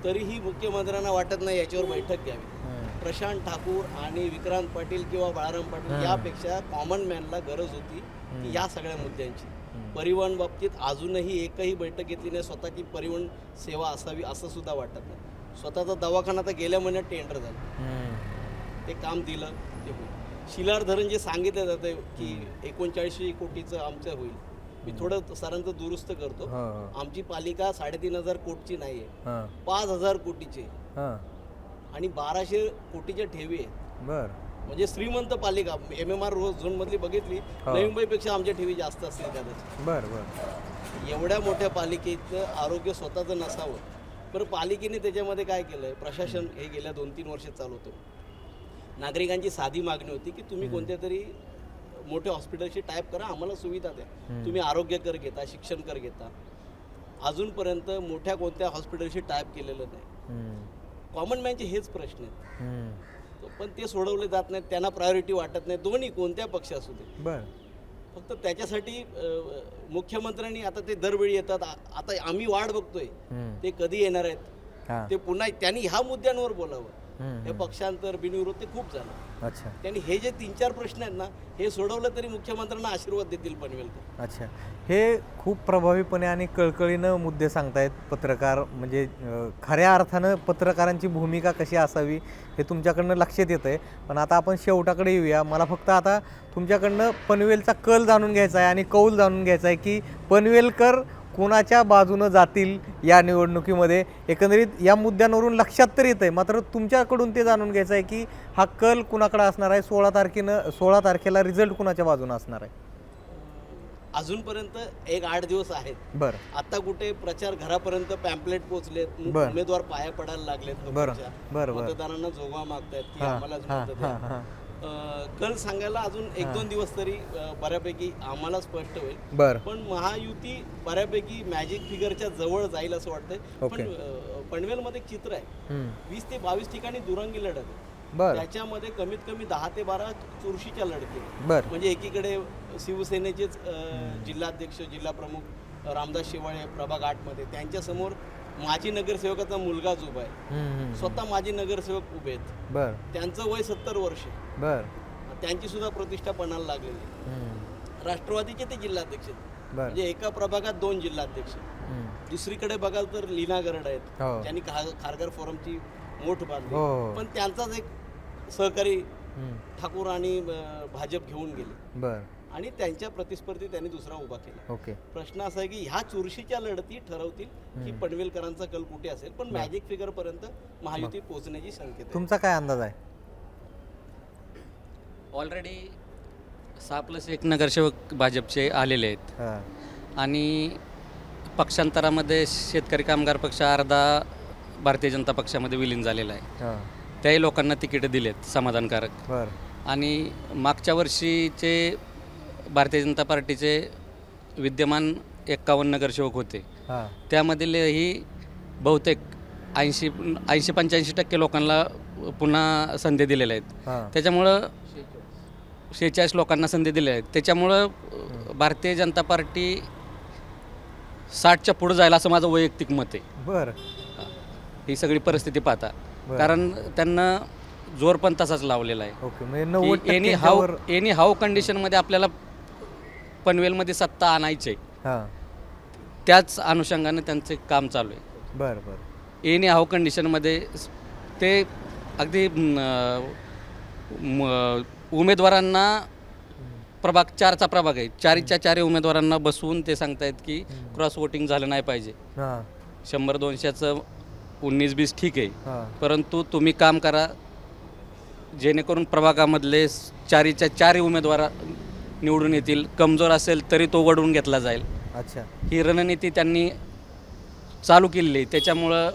तरीही मुख्यमंत्र्यांना वाटत नाही याच्यावर बैठक घ्यावी. प्रशांत ठाकूर आणि विक्रांत पाटील किंवा बाळाराम पाटील यापेक्षा कॉमन मॅनला गरज होती की या सगळ्या मुद्द्यांची. परिवहन बाबतीत अजूनही एकही बैठक घेतली नाही. स्वतःची परिवहन सेवा असावी असं सुद्धा वाटत नाही. स्वतःचा दवाखाना तर गेल्या महिन्यात टेंडर झालं, ते काम दिलं ते होईल. शिलार धरण जे सांगितलं जातं की 39 कोटीचं आमचं होईल, मी थोडं सरांचं दुरुस्त करतो. आमची पालिका 3,500 कोटीची नाही आहे, 5,000 कोटीची आणि 1,200 कोटीच्या ठेवी आहेत. म्हणजे श्रीमंत पालिका. MMR झोन मधली बघितली, नवी मुंबईपेक्षा आमच्या ठेवी जास्त असतील कदाचित. एवढ्या मोठ्या पालिकेत आरोग्य स्वतःचं नसावं. बरं, पालिकेने त्याच्यामध्ये काय केलंय, प्रशासन हे गेल्या 2-3 वर्ष चालवतो. नागरिकांची साधी मागणी होती की तुम्ही कोणत्या तरी मोठ्या हॉस्पिटलशी टाईप करा, आम्हाला सुविधा द्या. तुम्ही आरोग्य कर घेता, शिक्षण कर घेता. अजूनपर्यंत मोठ्या कोणत्या हॉस्पिटलशी टाईप केलेलं नाही. कॉमन मॅनचे हेच प्रश्न आहेत, पण ते सोडवले जात नाहीत, त्यांना प्रायोरिटी वाटत नाही. दोन्ही कोणत्या पक्ष असू दे. फक्त त्याच्यासाठी मुख्यमंत्र्यांनी आता ते दरवेळी येतात. आता आम्ही वाट बघतोय ते कधी येणार आहेत, ते पुन्हा त्यांनी ह्या मुद्द्यांवर बोलावं. हे पक्षांतर बिनविरोध ते खूप झालं. त्यांनी हे जे 3-4 प्रश्न आहेत ना, हे सोडवलं तरी मुख्यमंत्र्यांना आशीर्वाद देतील पनवेलकर. अच्छा, हे खूप प्रभावीपणे आणि कळकळीनं मुद्दे सांगतायत पत्रकार. म्हणजे खऱ्या अर्थानं पत्रकारांची भूमिका कशी असावी हे तुमच्याकडनं लक्षात येतं आहे. पण आता आपण शेवटाकडे येऊया. मला फक्त आता तुमच्याकडनं पनवेलचा कल जाणून घ्यायचा आहे आणि कौल जाणून घ्यायचा आहे की पनवेलकर कोणाच्या बाजूनं जातील या निवडणुकीमध्ये. एकंदरीत या मुद्द्यांवरून लक्षात तर येतं आहे, मात्र तुमच्याकडून ते जाणून घ्यायचं आहे की हा कल कुणाकडे असणार आहे. 16 तारखेला रिझल्ट कुणाच्या बाजूनं असणार आहे? अजूनपर्यंत 1-8 दिवस आहेत. बरं आता कुठे प्रचार घरापर्यंत पॅम्पलेट पोहोचलेत, बर. उमेदवार पाया पडायला लागलेत बरं लोकांच्या. बरं बरं मतदारांना जोगवा मागतायत की हां आम्हालाच हां मतं हां द्या. हां कल सांगायला अजून 1-2 दिवस तरी बऱ्यापैकी आम्हाला स्पष्ट होईल. बरं पण महायुती बऱ्यापैकी मॅजिक फिगरच्या जवळ जाईल असं वाटतंय. ओके. पण पनवेलमध्ये एक चित्र आहे, 20 ते 22 ठिकाणी दुरंगी लढत आहे. बरं त्याच्यामध्ये कमीत कमी 10 ते 12 चुरशीच्या लढती आहेत. बरं म्हणजे एकीकडे शिवसेनेचेच जिल्हाध्यक्ष जिल्हाप्रमुख रामदास शेवाळे प्रभाग 8मध्ये, त्यांच्यासमोर माजी नगरसेवकाचा मुलगाच उभा आहे, स्वतः माजी नगरसेवक उभे आहेत, बरं त्यांचं वय 70 वर्ष आहे. बरं त्यांची सुद्धा प्रतिष्ठा पणाला लागलेली आहे. राष्ट्रवादीचे ते जिल्हाध्यक्ष आहेत. बरं म्हणजे एका प्रभागात 2 जिल्हाध्यक्ष. दुसरीकडे बघाल तर लीना गरड आहेत, हो. ज्यांनी खारघर फोरमची मोठ बांधली, हो. पण त्यांचाच एक सहकारी ठाकूर आणि भाजप घेऊन गेले बरं आणि त्यांच्या प्रतिस्पर्धी त्यांनी दुसरा उभा केला. ओके. प्रश्न असा आहे की ह्या चुरशीच्या लढती ठरवतील की पनवेलकरांचा कल कुठे असेल, पण मॅजिक फिगर पर्यंत महायुती पोहोचण्याची संकेत आहे. तुमचा काय अंदाज आहे? ऑलरेडी 6+1 नगरसेवक भाजपचे आलेले आहेत हां आणि पक्षांतरामध्ये शेतकरी कामगार पक्ष अर्धा भारतीय जनता पक्षामध्ये विलीन झालेला आहे. हां त्याही लोकांना तिकीट दिलेत समाधानकारक. बरं आणि मागच्या वर्षीचे भारतीय जनता पार्टीचे विद्यमान 51 नगरसेवक होते, हां त्यामधीलही बहुतेक 80-85% लोकांना पुन्हा संधी दिलेल्या आहेत. हां त्याच्यामुळं 46 लोकांना संधी दिल्या आहेत. त्याच्यामुळं भारतीय जनता पार्टी 60च्या पुढं जायला असं माझं वैयक्तिक मत आहे. बरं ही सगळी परिस्थिती पाहता, बरं. कारण त्यांना जोर पण तसाच लावलेला आहे. ओके. म्हणजे 90% एनी हाव कंडिशनमध्ये आपल्याला पनवेलमध्ये सत्ता आणायची आहे. हां त्याच अनुषंगाने त्यांचे काम चालू आहे. बरं बरं एनी हाव कंडिशनमध्ये ते अगदी उमेदवारांना प्रभाग 4चा प्रभाग आहे, 4च्या 4 उमेदवारांना बसवून ते सांगतायत की क्रॉस वोटिंग झालं नाही पाहिजे. हां 100-200चं 19-20 ठीक आहे, हां परंतु तुम्ही काम करा जेणेकरून प्रभागामधले 4च्या 4 उमेदवार निवडून येतील. कमजोर असेल तरी तो वडवून घेतला जाईल. अच्छा. ही रणनीती त्यांनी चालू केलेली आहे. त्याच्यामुळं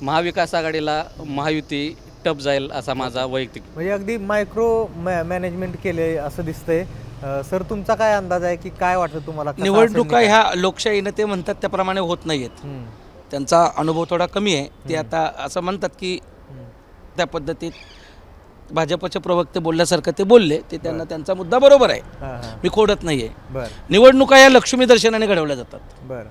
महाविकास आघाडीला महायुती टप जाईल असा माझा वैयक्तिक. म्हणजे अगदी मायक्रो मॅनेजमेंट केले असं दिसतंय. सर तुमचा काय अंदाज आहे की काय वाटतं तुम्हाला? कसा असेल निवडणुका निकाल? ह्या लोकशाहीनं ते म्हणतात त्याप्रमाणे होत नाही आहेत. त्यांचा अनुभव थोडा कमी आहे. ते आता असं म्हणतात की त्या पद्धतीत भाजपचे प्रवक्ते बोलल्यासारखं ते बोलले, ते त्यांना त्यांचा मुद्दा बरोबर आहे, हां हां मी खोडत नाही आहे. बरं निवडणुका या लक्ष्मी दर्शनाने घडवल्या जातात. बरं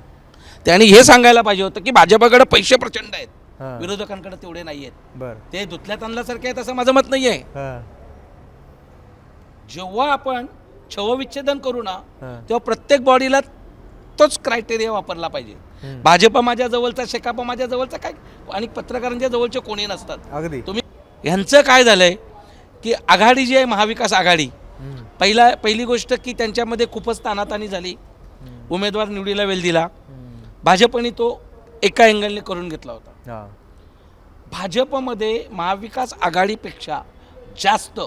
त्यांनी हे सांगायला पाहिजे होतं की भाजपाकडे पैसे प्रचंड आहेत, हां विरोधकांकडे तेवढे नाही आहेत. बरं ते धुतल्यात आणल्यासारखे आहेत असं माझं मत नाही आहे. हां जेव्हा आपण शवविच्छेदन करू ना, हां तेव्हा प्रत्येक बॉडीला तोच क्रायटेरिया वापरला पाहिजे. भाजपा माझ्या जवळचा, शेकापा माझ्या जवळचा काय, आणि पत्रकारांच्या जवळचे कोणी नसतात. अगदी. तुम्ही ह्यांचं काय झालंय की आघाडी जी आहे महाविकास आघाडी, पहिली गोष्ट की त्यांच्यामध्ये खूपच ताणाताणी झाली, उमेदवार निवडीला वेळ दिला, भाजपने तो एका अँगलने करून घेतला होता. हां भाजपमध्ये महाविकास आघाडीपेक्षा जास्त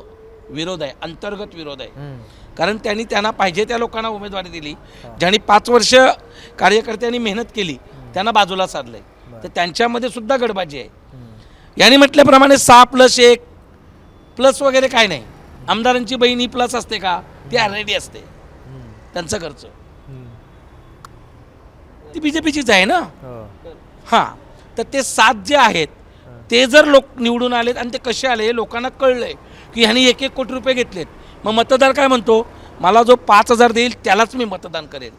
विरोध आहे, अंतर्गत विरोध आहे. कारण त्यांना पाहिजे त्या लोकांना उमेदवारी दिली. ज्यांनी 5 वर्ष कार्यकर्त्यांनी मेहनत केली त्यांना बाजूला साधलंय, तर त्यांच्यामध्ये सुद्धा गडबाजी आहे. यांनी म्हटल्याप्रमाणे 6+1 प्लस वगैरे काय नाही. आमदारांची बहीण ही प्लस असते का? ती ऑलरेडी असते. त्यांचं खर्च ती बीजेपीचीच आहे ना. हां, तर ते 7 जे आहेत ते जर लोक निवडून आलेत आणि ते कसे आले हे लोकांना कळलंय की ह्यांनी 1-1 कोटी रुपये घेतलेत. मग मतदार काय म्हणतो, मला जो 5,000 देईल त्यालाच मी मतदान करेल.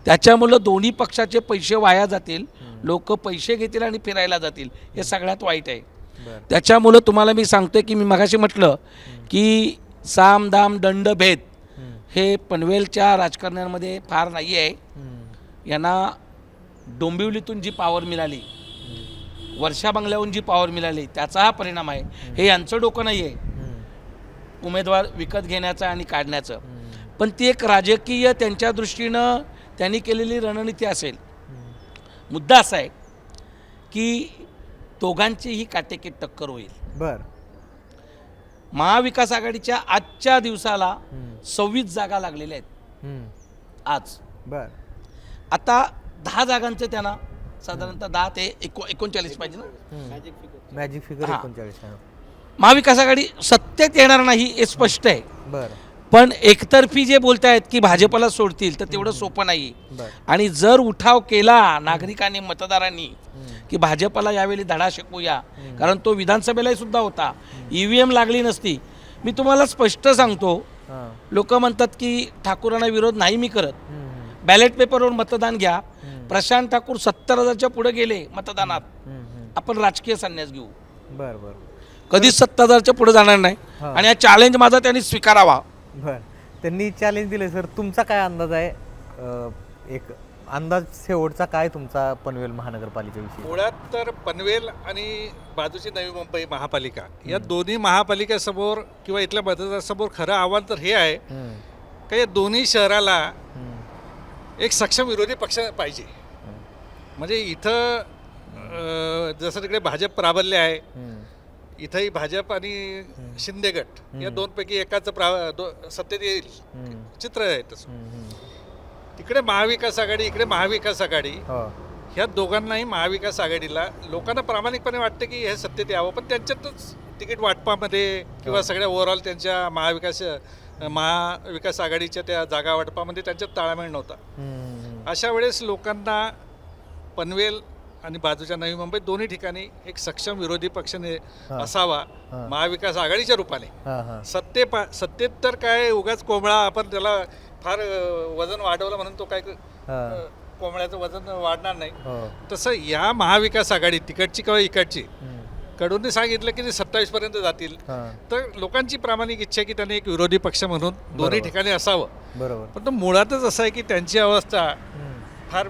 त्याच्यामुळं दोन्ही पक्षाचे पैसे वाया जातील, लोक पैसे घेतील आणि फिरायला जातील, हे सगळ्यात वाईट आहे. त्याच्यामुळं तुम्हाला मी सांगतोय की मी मगाशी म्हटलं की साम दाम दंड भेद हे पनवेलच्या राजकारण्यांमध्ये फार नाही आहे. यांना डोंबिवलीतून जी पॉवर मिळाली, वर्षा बंगल्याहून जी पॉवर मिळाली, त्याचा हा परिणाम आहे. हे यांचं डोकं नाही आहे उमेदवार विकत घेण्याचं आणि काढण्याचं, पण ती एक राजकीय त्यांच्या दृष्टीनं त्यांनी केलेली रणनीती असेल. मुद्दा असा आहे की दोघांचीही काटेकी टक्कर होईल. बरं महाविकास आघाडीच्या आजच्या दिवसाला 26 जागा लागलेल्या आहेत. आज. बर. आता 10 जागांचे त्यांना साधारणतः 10 ते 39 पाहिजे ना. मॅजिक फिगर हां. 39 आहे. महाविकास आघाडी सत्तेत येणार नाही हे स्पष्ट आहे. बरं. पण एकतर्फी जे बोलतायत की भाजपला सोडतील तर तेवढं सोपं नाही. बरं. आणि जर उठाव केला नागरिकांनी मतदारांनी की भाजपला यावेळी धडा शिकवूया, कारण तो विधानसभेलाही सुद्धा होता, EVM लागली नसती. मी तुम्हाला स्पष्ट सांगतो, हां. लोक म्हणतात की ठाकूरांना विरोध नाही मी करत. बॅलेट पेपरवर मतदान घ्या. प्रशांत ठाकूर 70,000च्या पुढे गेले मतदानात. आपण राजकीय संन्यास घेऊ, बर बर कधीच 70,000च्या पुढे जाणार नाही. हां. आणि हा चॅलेंज माझा त्यांनी स्वीकारावा. बर. त्यांनी चॅलेंज दिलं सर. तुमचा काय अंदाज आहे? एक अंदाज शेवटचा काय तुमचा पनवेल महानगरपालिकेविषयी? मुळात तर पनवेल आणि बाजूची नवी मुंबई महापालिका या दोन्ही महापालिकेसमोर किंवा इथल्या मतदारांसमोर खरं आव्हान तर हे आहे का या दोन्ही शहराला एक सक्षम विरोधी पक्ष पाहिजे. म्हणजे इथं जसं तिकडे भाजप प्राबल्य आहे, इथंही भाजप आणि शिंदे गट या दोनपैकी एकाचं सत्तेत येईल चित्र आहे तसं. तिकडे महाविकास आघाडी, इकडे महाविकास आघाडी, ह्या दोघांनाही महाविकास आघाडीला लोकांना प्रामाणिकपणे वाटतं की हे सत्तेत यावं, पण त्यांच्यातच तिकीट वाटपामध्ये किंवा सगळ्या ओव्हरऑल त्यांच्या महाविकास आघाडीच्या त्या जागा वाटपामध्ये त्यांच्यात ताळमेळ नव्हता. अशा वेळेस लोकांना पनवेल आणि बाजूच्या नवी मुंबई दोन्ही ठिकाणी एक सक्षम विरोधी पक्ष असावा महाविकास आघाडीच्या रूपाने. सत्तेत तर काय उगाच कोंबळा, आपण त्याला फार वजन वाढवलं म्हणून तो काय कोंबड्याचं वजन वाढणार नाही. तसं या महाविकास आघाडी तिकडची किंवा इकडची कडून सांगितलं की ते 27 पर्यंत जातील. तर लोकांची प्रामाणिक इच्छा आहे की त्यांनी एक विरोधी पक्ष म्हणून दोन्ही ठिकाणी असावं. बरोबर. पण तो मुळातच असं आहे की त्यांची अवस्था फार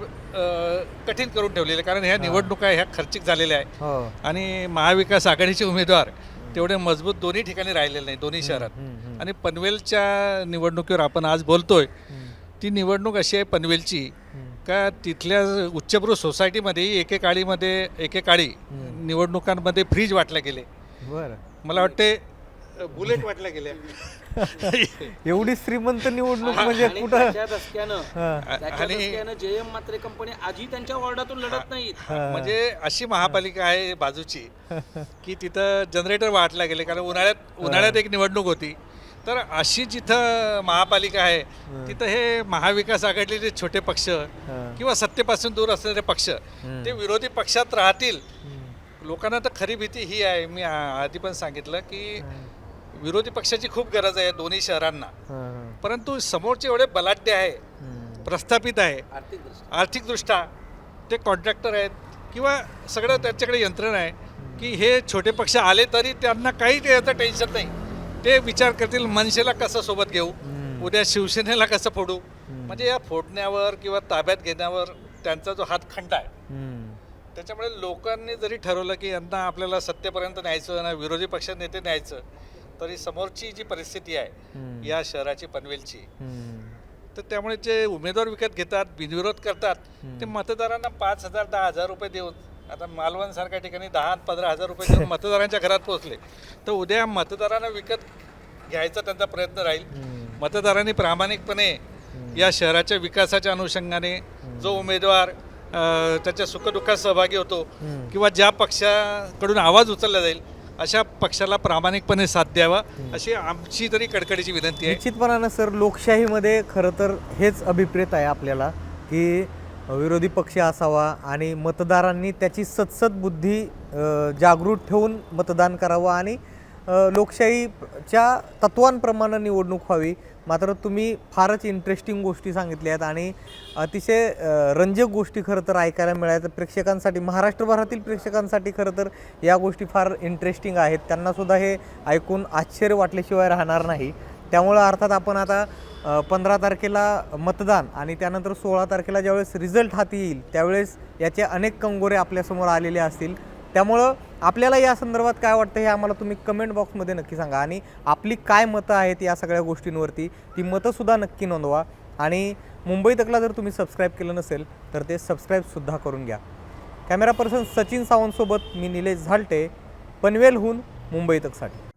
कठीण करून ठेवलेली आहे, कारण ह्या निवडणुका ह्या खर्चिक झालेल्या आहे आणि महाविकास आघाडीचे उमेदवार तेवढे मजबूत दोन्ही ठिकाणी राहिलेले नाही, दोन्ही शहरात. आणि पनवेलच्या निवडणुकीवर आपण आज बोलतोय, ती निवडणूक अशी आहे पनवेलची का तिथल्या उच्चभ्रू सोसायटीमध्ये एकेकाळी निवडणुकांमध्ये फ्रीज वाटल्या गेले. बरं. मला वाटते बुलेट वाटल्या गेल्या. एवढी श्रीमंत निवडणूक म्हणजे कुठं? आणि JM म्हात्रे कंपनी आजही त्यांच्या वॉर्डातून लढत नाहीत. म्हणजे अशी महापालिका आहे बाजूची की तिथं जनरेटर वाटल्या गेले, कारण उन्हाळ्यात एक निवडणूक होती. तर अशी जिथं महापालिका आहे तिथं हे महाविकास आघाडीचे छोटे पक्ष किंवा सत्तेपासून दूर असलेले पक्ष ते विरोधी पक्षात राहतील. लोकांना तर खरी भीती ही आहे, मी आधी पण सांगितलं की विरोधी पक्षाची खूप गरज आहे दोन्ही शहरांना. परंतु समोरचे एवढे बलाढ्य आहे, प्रस्थापित आहे आर्थिकदृष्ट्या, ते कॉन्ट्रॅक्टर आहेत किंवा सगळं त्यांच्याकडे यंत्रणा आहे की हे छोटे पक्ष आले तरी त्यांना काही याचं टेन्शन नाही. ते विचार करतील मनसेला कसं सोबत घेऊ, उद्या शिवसेनेला कसं फोडू. म्हणजे या फोडण्यावर किंवा ताब्यात घेण्यावर त्यांचा जो हातखंडा आहे. त्याच्यामुळे लोकांनी जरी ठरवलं की यांना आपल्याला सत्तेपर्यंत न्यायचं ना विरोधी पक्ष नेते न्यायचं, तरी समोरची जी परिस्थिती आहे या शहराची पनवेलची, तर त्यामुळे जे उमेदवार विकत घेतात, बिनविरोध करतात, ते मतदारांना 5,000 10,000 रुपये देऊन, आता मालवण सारख्या ठिकाणी 10-15,000 रुपये देऊन मतदारांच्या घरात पोहोचले, तर उद्या मतदारांना विकत घ्यायचा त्यांचा प्रयत्न राहील. मतदारांनी प्रामाणिकपणे या शहराच्या विकासाच्या अनुषंगाने जो उमेदवार त्याच्या सुखदुःखात सहभागी होतो किंवा ज्या पक्षाकडून आवाज उचलला जाईल अशा पक्षाला प्रामाणिकपणे साथ द्यावा, अशी आमची तरी कडकडीची विनंती आहे. निश्चितपणानं सर, लोकशाहीमध्ये खरं तर हेच अभिप्रेत आहे आपल्याला की विरोधी पक्ष असावा आणि मतदारांनी त्याची सतसत बुद्धी जागृत ठेवून मतदान करावं आणि लोकशाहीच्या तत्वांप्रमाणे निवडणूक व्हावी. मात्र तुम्ही फारच इंटरेस्टिंग गोष्टी सांगितल्या आहेत आणि अतिशय रंजक गोष्टी खरं तर ऐकायला मिळाल्या. प्रेक्षकांसाठी, महाराष्ट्रभरातील प्रेक्षकांसाठी खरं तर या गोष्टी फार इंटरेस्टिंग आहेत. त्यांनासुद्धा हे ऐकून आश्चर्य वाटल्याशिवाय राहणार नाही. त्यामुळं अर्थात आपण आता 15 तारखेला मतदान आणि त्यानंतर 16 तारखेला ज्यावेळेस रिझल्ट हाती येईल त्यावेळेस याचे अनेक कंगोरे आपल्यासमोर आलेले असतील. त्यामुळं आपल्याला या संदर्भात काय वाटतं हे आम्हाला तुम्ही कमेंट बॉक्समध्ये नक्की सांगा आणि आपली काय मतं आहेत या सगळ्या गोष्टींवरती ती मतंसुद्धा नक्की नोंदवा. आणि मुंबई तकला जर तुम्ही सबस्क्राईब केलं नसेल तर ते सबस्क्राईबसुद्धा करून घ्या. कॅमेरा पर्सन सचिन सावंतसोबत मी निलेश झालटे, पनवेलहून मुंबई तकसाठी.